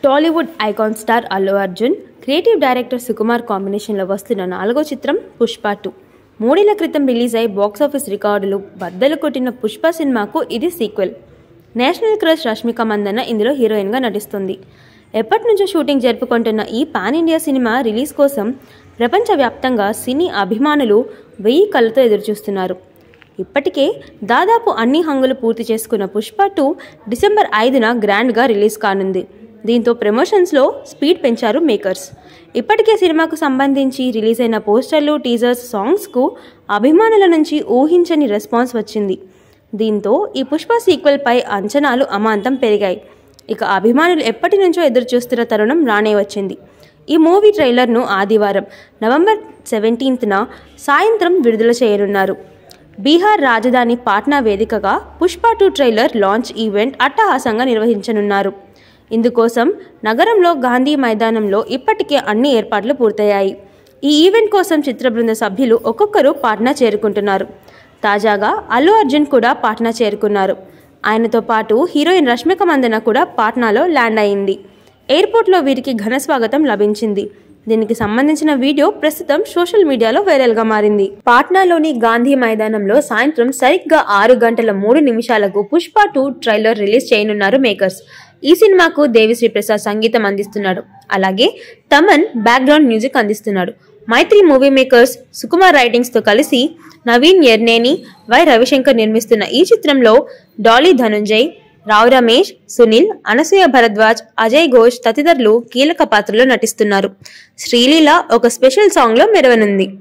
Tollywood icon star Allu Arjun, creative director Sukumar కాంబినేషన్లో వస్తున్న 4వ చిత్రం పుష్ప 2. 3 ఏళ్ల క్రితం రిలీజ్ అయి బాక్సాఫీస్ రికార్డులు బద్దలు కొట్టిన పుష్ప సినిమాకు ఇది sequel. National crush Rashmika Mandanna ఇందులో హీరోయిన్గా నటిస్తుంది. ఎప్పటి నుంచో షూటింగ్ జరుపుకుంటున్న ఈ పాన్ ఇండియా సినిమా రిలీజ్ కోసం ప్రపంచవ్యాప్తంగా సినీ అభిమానులు 1000 కళ్ళతో ఎదురుచూస్తున్నారు. ఇప్పటికే దాదాపు అన్ని హంగులు పూర్తి చేసుకున్న పుష్ప 2 డిసెంబర్ 5న గ్రాండ్గా రిలీజ్ కానుంది. దీంతో ప్రమోషన్స్లో స్పీడ్ పెంచారు మేకర్స్. ఇప్పటికే సినిమాకు సంబంధించి రిలీజ్ అయిన పోస్టర్లు, టీజర్స్, సాంగ్స్కు అభిమానుల నుంచి ఊహించని రెస్పాన్స్ వచ్చింది. దీంతో ఈ పుష్ప సీక్వెల్పై అంచనాలు అమాంతం పెరిగాయి. ఇక అభిమానులు ఎప్పటి నుంచో ఎదురుచూస్తున్న తరుణం రానే వచ్చింది. ఈ మూవీ ట్రైలర్ను ఆదివారం నవంబర్ 17న సాయంత్రం విడుదల చేయనున్నారు. బీహార్ రాజధాని పాట్నా వేదికగా పుష్ప 2 ట్రైలర్ లాంచ్ ఈవెంట్ అట్టహాసంగా నిర్వహించనున్నారు. ఇందుకోసం నగరంలో గాంధీ మైదానంలో ఇప్పటికే అన్ని ఏర్పాట్లు పూర్తయ్యాయి. ఈ ఈవెంట్ కోసం చిత్ర బృంద సభ్యులు ఒక్కొక్కరు పాట్నా చేరుకుంటున్నారు. తాజాగా అల్లు అర్జున్ కూడా పాట్నా చేరుకున్నారు. ఆయనతో పాటు హీరోయిన్ రష్మిక మందన్న కూడా పాట్నాలో ల్యాండ్ అయింది. ఎయిర్పోర్ట్లో వీరికి ఘన స్వాగతం లభించింది. దీనికి సంబంధించిన వీడియో ప్రస్తుతం సోషల్ మీడియాలో వైరల్గా మారింది. పాట్నాలోని గాంధీ మైదానంలో సాయంత్రం సరిగ్గా 6:03 పుష్ప 2 ట్రైలర్ రిలీజ్ చేయనున్నారు మేకర్స్. ఈ సినిమాకు దేవిశ్రీ ప్రసాద్ సంగీతం అందిస్తున్నాడు. అలాగే తమన్ బ్యాక్గ్రౌండ్ మ్యూజిక్ అందిస్తున్నాడు. మైత్రి మూవీ మేకర్స్, సుకుమార్ రైటింగ్స్తో కలిసి నవీన్ ఎర్నేని, వై రవిశంకర్ నిర్మిస్తున్న ఈ చిత్రంలో డాలీ ధనుంజయ్, రావు రమేష్, సునీల్, అనసూయ భరద్వాజ్, అజయ్ ఘోష్ తదితరులు కీలక పాత్రలో నటిస్తున్నారు. శ్రీలీల ఒక స్పెషల్ సాంగ్లో మెరవనుంది.